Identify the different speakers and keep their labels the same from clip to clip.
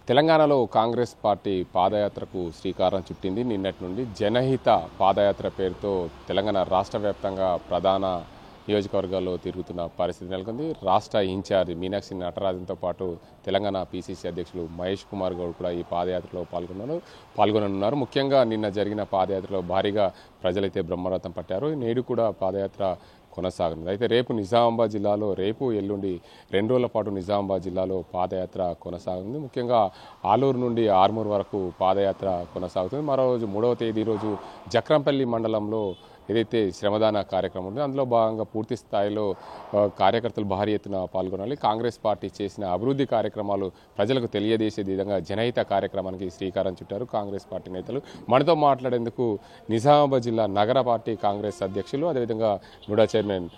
Speaker 1: తెలంగాణలో కాంగ్రెస్ పార్టీ పాదయాత్రకు శ్రీకారం చుట్టింది. నిన్నటి నుండి జనహిత పాదయాత్ర పేరుతో తెలంగాణ రాష్ట్ర వ్యాప్తంగా ప్రధాన నియోజకవర్గాల్లో తిరుగుతున్న పరిస్థితి నెలకొంది. రాష్ట్ర ఇన్ఛార్జ్ మీనాక్షి నటరాజన్తో పాటు తెలంగాణ పీసీసీ అధ్యక్షులు మహేష్ కుమార్ గౌడ్ కూడా ఈ పాదయాత్రలో పాల్గొననున్నారు. ముఖ్యంగా నిన్న జరిగిన పాదయాత్రలో భారీగా ప్రజలైతే బ్రహ్మరథం పట్టారు. నేడు కూడా పాదయాత్ర కొనసాగనుంది. అయితే రేపు నిజామాబాద్ జిల్లాలో ఎల్లుండి 2 రోజుల పాటు నిజామాబాద్ జిల్లాలో పాదయాత్ర కొనసాగుతుంది. ముఖ్యంగా ఆలూరు నుండి ఆర్మూర్ వరకు పాదయాత్ర కొనసాగుతుంది. మరో రోజు 3వ తేదీ రోజు జక్రంపల్లి మండలంలో ఏదైతే శ్రమదాన కార్యక్రమం ఉందో అందులో భాగంగా పూర్తి స్థాయిలో కార్యకర్తలు భారీ ఎత్తున పాల్గొనాలి. కాంగ్రెస్ పార్టీ చేసిన అభివృద్ధి కార్యక్రమాలు ప్రజలకు తెలియజేసే విధంగా జనహిత కార్యక్రమానికి శ్రీకారం చుట్టారు కాంగ్రెస్ పార్టీ నేతలు. మనతో మాట్లాడేందుకు నిజామాబాద్ జిల్లా నగర పార్టీ కాంగ్రెస్ అధ్యక్షులు అదేవిధంగా నుడా చైర్మన్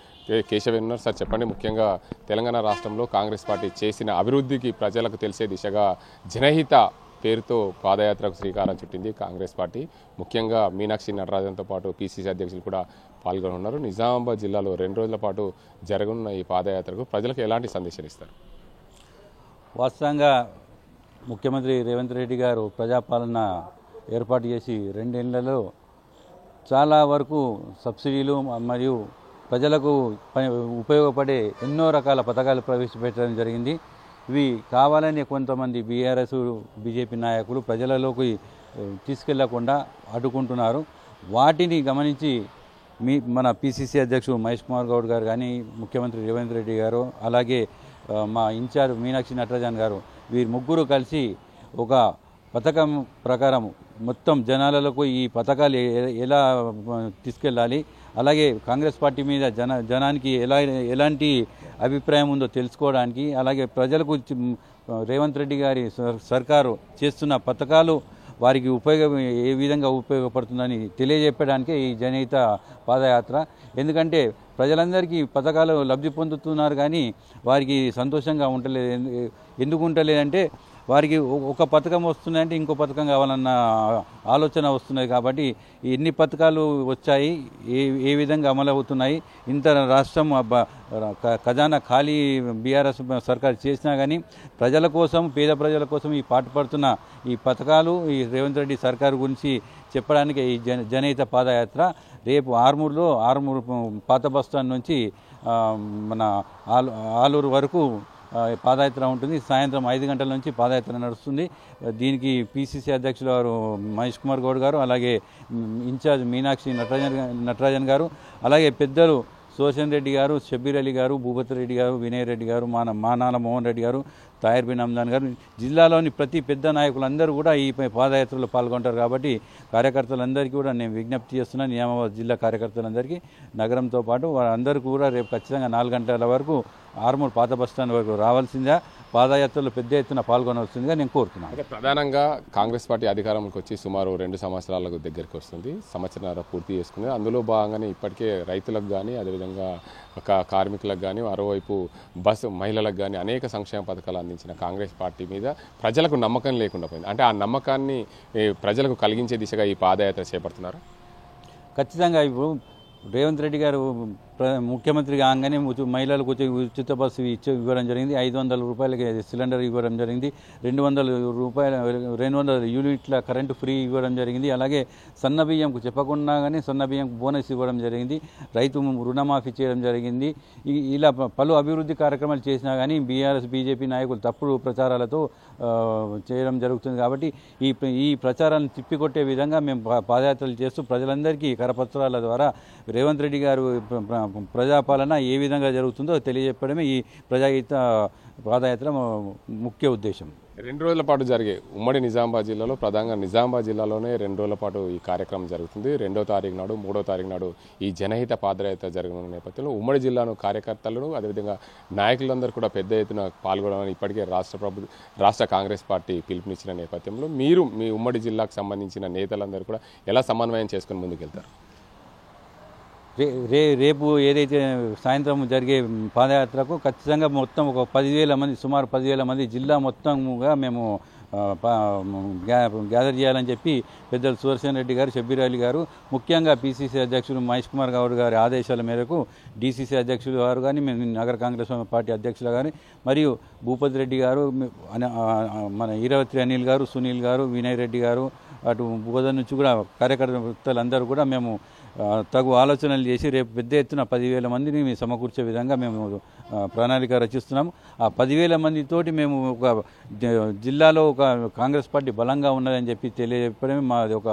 Speaker 1: కేశవ్ ఉన్నారు. సార్ చెప్పండి, ముఖ్యంగా తెలంగాణ రాష్ట్రంలో కాంగ్రెస్ పార్టీ చేసిన అభివృద్ధికి ప్రజలకు తెలిసే దిశగా జనహిత పేరుతో పాదయాత్రకు శ్రీకారం చుట్టింది కాంగ్రెస్ పార్టీ. ముఖ్యంగా మీనాక్షి నటరాజన్తో పాటు పీసీసీ అధ్యక్షులు కూడా పాల్గొనున్నారు. నిజామాబాద్ జిల్లాలో 2 రోజుల పాటు జరగనున్న ఈ పాదయాత్రకు ప్రజలకు ఎలాంటి సందేశాలు ఇస్తారు?
Speaker 2: వాస్తవంగా ముఖ్యమంత్రి రేవంత్ రెడ్డి గారు ప్రజాపాలన ఏర్పాటు చేసి 2 ఏళ్లలో చాలా వరకు సబ్సిడీలు మరియు ప్రజలకు ఉపయోగపడే ఎన్నో రకాల పథకాలు ప్రవేశపెట్టడం జరిగింది. ఇవి కావాలని కొంతమంది బీఆర్ఎస్ బీజేపీ నాయకులు ప్రజలలోకి తీసుకెళ్లకుండా అడ్డుకుంటున్నారు. వాటిని గమనించి మన పీసీసీ అధ్యక్షుడు మహేష్ కుమార్ గౌడ్ గారు కానీ, ముఖ్యమంత్రి రేవంత్ రెడ్డి గారు, అలాగే మా ఇన్ఛార్జ్ మీనాక్షి నటరాజన్ గారు, వీరు ముగ్గురు కలిసి ఒక పథకం ప్రకారం మొత్తం జనాలకు ఈ పథకాలు ఎలా తీసుకెళ్ళాలి, అలాగే కాంగ్రెస్ పార్టీ మీద జనానికి ఎలాంటి అభిప్రాయం ఉందో తెలుసుకోవడానికి, అలాగే ప్రజలకు రేవంత్ రెడ్డి గారి సర్కారు చేస్తున్న పథకాలు వారికి ఏ విధంగా ఉపయోగపడుతుందని తెలియజెప్పడానికే ఈ జనహిత పాదయాత్ర. ఎందుకంటే ప్రజలందరికీ పథకాలు లబ్ధి పొందుతున్నారు కానీ వారికి సంతోషంగా ఉండలేదు. ఎందుకు ఉండలేదంటే వారికి ఒక పథకం వస్తుందంటే ఇంకో పథకం కావాలన్న ఆలోచన వస్తున్నది. కాబట్టి ఎన్ని పథకాలు వచ్చాయి, ఏ విధంగా అమలు అవుతున్నాయి, ఇంత రాష్ట్రం ఖజానా ఖాళీ బీఆర్ఎస్ సర్కారు చేసినా కానీ ప్రజల కోసం, పేద ప్రజల కోసం ఈ పాటుపడుతున్న ఈ పథకాలు, ఈ రేవంత్ రెడ్డి సర్కారు గురించి చెప్పడానికి ఈ జనహిత పాదయాత్ర రేపు ఆర్మూరు పాత బస్టాండ్ నుంచి మన ఆలూరు వరకు పాదయాత్ర ఉంటుంది. సాయంత్రం 5 గంటల నుంచి పాదయాత్ర నడుస్తుంది. దీనికి పీసీసీ అధ్యక్షులు గారు మహేష్ కుమార్ గౌడ్ గారు, అలాగే ఇన్ఛార్జ్ మీనాక్షి నటరాజన్ గారు, అలాగే పెద్దలు సోషన్ రెడ్డి గారు, షబ్బీర్ అలీ గారు, భూపతి రెడ్డి గారు, వినయ్ రెడ్డి గారు, మానాల మోహన్ రెడ్డి గారు, తాహిర్ బిన్ హమ్దాన్ గారు, జిల్లాలోని ప్రతి పెద్ద నాయకులందరూ కూడా ఈ పాదయాత్రలో పాల్గొంటారు. కాబట్టి కార్యకర్తలందరికీ కూడా నేను విజ్ఞప్తి చేస్తున్నాను. నిజామాబాద్ జిల్లా కార్యకర్తలందరికీ, నగరంతో పాటు వారందరికీ కూడా రేపు ఖచ్చితంగా 4 గంటల వరకు ఆర్మూర్ పాత బస్టాండ్ వరకు రావాల్సిందిగా, పాదయాత్రలో పెద్ద ఎత్తున పాల్గొనవలసిందిగా నేను కోరుతున్నాను.
Speaker 1: అయితే ప్రధానంగా కాంగ్రెస్ పార్టీ అధికారంలోకి వచ్చి సుమారు 2 సంవత్సరాలకు దగ్గరికి వస్తుంది. సంవత్సరాల పూర్తి చేసుకుంది. అందులో భాగంగానే ఇప్పటికే రైతులకు కానీ, అదేవిధంగా కార్మికులకు కానీ, మరోవైపు మహిళలకు కానీ అనేక సంక్షేమ పథకాలు అందించిన కాంగ్రెస్ పార్టీ మీద ప్రజలకు నమ్మకం లేకుండా పోయింది. అంటే ఆ నమ్మకాన్ని ప్రజలకు కలిగించే దిశగా ఈ పాదయాత్ర చేపడుతున్నారు.
Speaker 2: ఖచ్చితంగా ఇప్పుడు రేవంత్ రెడ్డి గారు ముఖ్యమంత్రి కాగానే మహిళలకు ఉచిత బస్సు ఇవ్వడం జరిగింది. 500 రూపాయలకి సిలిండర్ ఇవ్వడం జరిగింది. 200 యూనిట్ల కరెంటు ఫ్రీ ఇవ్వడం జరిగింది. అలాగే సన్న బియ్యంకు చెప్పకుండా కానీ సన్న బియ్యంకు బోనస్ ఇవ్వడం జరిగింది. రైతు రుణమాఫీ చేయడం జరిగింది. ఇలా పలు అభివృద్ధి కార్యక్రమాలు చేసినా కానీ బీఆర్ఎస్ బీజేపీ నాయకులు తప్పుడు ప్రచారాలతో చేయడం జరుగుతుంది. కాబట్టి ఈ ప్రచారాన్ని తిప్పికొట్టే విధంగా మేము పాదయాత్రలు చేస్తూ ప్రజలందరికీ కరపత్రాల ద్వారా రేవంత్ రెడ్డి గారు ప్రజాపాలన ఏ విధంగా జరుగుతుందో తెలియజెప్పడమే ఈ ప్రజాహిత పాదయాత్ర ముఖ్య ఉద్దేశం.
Speaker 1: 2 రోజుల పాటు జరిగే ఉమ్మడి నిజామాబాద్ జిల్లాలో, ప్రధానంగా నిజామాబాద్ జిల్లాలోనే 2 రోజుల పాటు ఈ కార్యక్రమం జరుగుతుంది. 2వ తారీఖు నాడు, 3వ తారీఖు నాడు ఈ జనహిత పాదయాత్ర జరగనున్న నేపథ్యంలో ఉమ్మడి జిల్లాను కార్యకర్తలను, అదేవిధంగా నాయకులందరూ కూడా పెద్ద ఎత్తున పాల్గొనడానికి ఇప్పటికే రాష్ట్ర కాంగ్రెస్ పార్టీ పిలుపునిచ్చిన నేపథ్యంలో మీరు మీ ఉమ్మడి జిల్లాకు సంబంధించిన నేతలందరూ కూడా ఎలా సమన్వయం చేసుకుని ముందుకెళ్తారు?
Speaker 2: రేపు ఏదైతే సాయంత్రం జరిగే పాదయాత్రకు ఖచ్చితంగా మొత్తం ఒక 10,000 మంది, సుమారు 10,000 మంది జిల్లా మొత్తంగా మేము గ్యాదర్ చేయాలని చెప్పి పెద్దలు సుదర్శన్ రెడ్డి గారు, షబ్బీర్ అలీ గారు, ముఖ్యంగా పిసిసి అధ్యక్షులు మహేష్ కుమార్ గౌడ్ గారి ఆదేశాల మేరకు డిసిసి అధ్యక్షులు గారు కానీ, నగర కాంగ్రెస్ పార్టీ అధ్యక్షులు కానీ, మరియు భూపతి రెడ్డి గారు, మన ఈరవత్రి అనిల్ గారు, సునీల్ గారు, వినయ్ రెడ్డి గారు, అటు బోధన నుంచి కూడా కార్యకర్తలందరూ కూడా మేము తగు ఆలోచనలు చేసి రేపు పెద్ద ఎత్తున 10,000 మందిని సమకూర్చే విధంగా మేము ప్రణాళిక రచిస్తున్నాము. ఆ 10,000 మందితోటి మేము ఒక జిల్లాలో ఒక కాంగ్రెస్ పార్టీ బలంగా ఉన్నదని చెప్పి తెలియజెప్పడమే మాది ఒక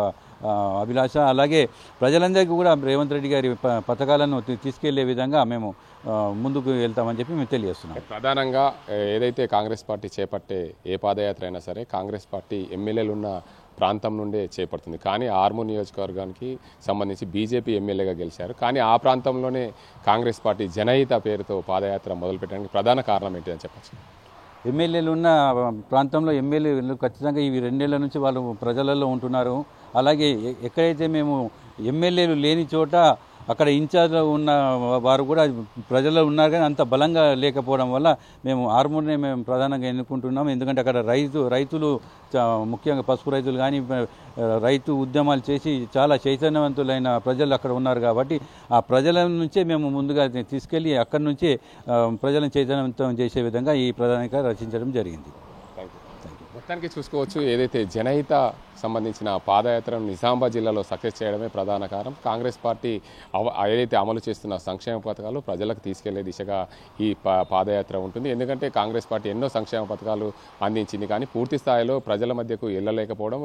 Speaker 2: అభిలాష. అలాగే ప్రజలందరికీ కూడా రేవంత్ రెడ్డి గారి పథకాలను తీసుకెళ్లే విధంగా మేము ముందుకు వెళ్తామని చెప్పి మేము తెలియజేస్తున్నాం.
Speaker 1: ప్రధానంగా ఏదైతే కాంగ్రెస్ పార్టీ చేపట్టే ఏ పాదయాత్ర అయినా సరే కాంగ్రెస్ పార్టీ ఎమ్మెల్యేలు ఉన్న ప్రాంతం నుండే చేపడుతుంది. కానీ ఆర్మూర్ నియోజకవర్గానికి సంబంధించి బీజేపీ ఎమ్మెల్యేగా గెలిచారు. కానీ ఆ ప్రాంతంలోనే కాంగ్రెస్ పార్టీ జనహిత పేరుతో పాదయాత్ర మొదలుపెట్టడానికి ప్రధాన కారణం ఏంటి అని చెప్పచ్చు?
Speaker 2: ఎమ్మెల్యేలు ఉన్న ప్రాంతంలో ఎమ్మెల్యేలు ఖచ్చితంగా ఇవి 2 ఏళ్ల నుంచి వాళ్ళు ప్రజలలో ఉంటున్నారు. అలాగే ఎక్కడైతే మేము ఎమ్మెల్యేలు లేని చోట అక్కడ ఇన్ఛార్జ్లో ఉన్న వారు కూడా ప్రజల్లో ఉన్నారు, కానీ అంత బలంగా లేకపోవడం వల్ల మేము ఆర్మూర్నే మేము ప్రధానంగా ఎన్నుకుంటున్నాం. ఎందుకంటే అక్కడ రైతులు ముఖ్యంగా పసుపు రైతులు కానీ రైతు ఉద్యమాలు చేసి చాలా చైతన్యవంతులైన ప్రజలు అక్కడ ఉన్నారు. కాబట్టి ఆ ప్రజల నుంచే మేము ముందుగా తీసుకెళ్ళి అక్కడి నుంచే ప్రజలను చైతన్యవంతం చేసే విధంగా ఈ ప్రణాళిక రచించడం జరిగింది.
Speaker 1: మొత్తానికి చూసుకోవచ్చు, ఏదైతే జనహిత సంబంధించిన పాదయాత్రను నిజామాబాద్ జిల్లాలో సక్సెస్ చేయడమే ప్రధాన కారణం. కాంగ్రెస్ పార్టీ ఏదైతే అమలు చేస్తున్న సంక్షేమ పథకాలు ప్రజలకు తీసుకెళ్లే దిశగా ఈ పాదయాత్ర ఉంటుంది. ఎందుకంటే కాంగ్రెస్ పార్టీ ఎన్నో సంక్షేమ పథకాలు అందించింది, కానీ పూర్తి స్థాయిలో ప్రజల మధ్యకు వెళ్ళలేకపోవడం,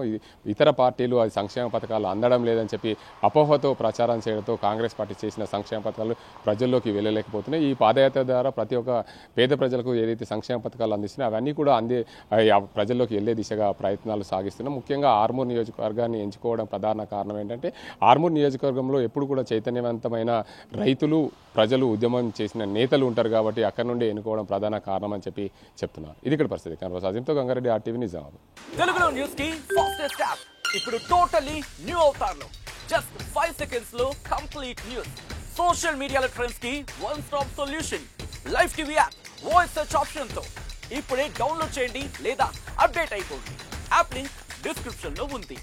Speaker 1: ఇతర పార్టీలు అది సంక్షేమ పథకాలు అందడం లేదని చెప్పి అపోహతో ప్రచారం చేయడంతో కాంగ్రెస్ పార్టీ చేసిన సంక్షేమ పథకాలు ప్రజల్లోకి వెళ్ళలేకపోతున్నాయి. ఈ పాదయాత్ర ద్వారా ప్రతి ఒక్క పేద ప్రజలకు ఏదైతే సంక్షేమ పథకాలు అందిస్తున్నాయో అవన్నీ కూడా ప్రజల్లోకి వెళ్లే దిశగా ప్రయత్నాలు సాగిస్తున్నాం. ముఖ్యంగా ఆర్మూర్ నియోజకవర్గాన్ని ఎంచుకోవడం ప్రధాన కారణం ఏంటంటే ఆర్మూర్ నియోజకవర్గంలో ఎప్పుడు కూడా చైతన్యవంతమైన రైతులు, ప్రజలు, ఉద్యమం చేసిన నేతలు ఉంటారు. కాబట్టి అక్కడ నుండి ఎన్నుకోవడం ప్రధాన కారణం అని చెప్పి చెప్తున్నారు. ఇది ఇక్కడ పరిస్థితి. కన్వర్స్ అజింతో గంగారెడ్డి, RTV నిజామాబాద్.
Speaker 3: తెలుగులో న్యూస్ కి ఫాస్టెస్ట్ యాప్ ఇప్పుడు టోటల్లీ న్యూ అవతార్లో జస్ట్ 5 సెకండ్స్ లో కంప్లీట్ న్యూస్. సోషల్ మీడియాలో ట్రెండ్స్ కి one stop solution. Live TV app voice search option తో ఇప్పుడే డౌన్లోడ్ చేయండి లేదా అప్డేట్ అయిపోండి. యాప్ లింక్ డిస్క్రిప్షన్ లో ఉంది.